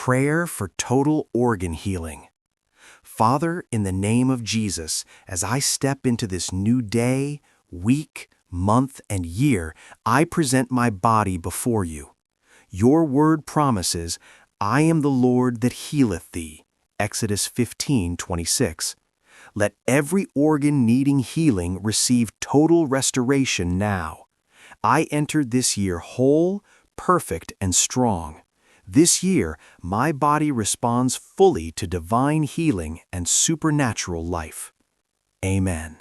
Prayer for total organ healing. Father, in the name of Jesus, as I step into this new day, week, month, and year, I present my body before you. Your word promises, I am the Lord that healeth thee. Exodus 15:26. Let every organ needing healing receive total restoration now. I entered this year whole, perfect, and strong. This year, my body responds fully to divine healing and supernatural life. Amen.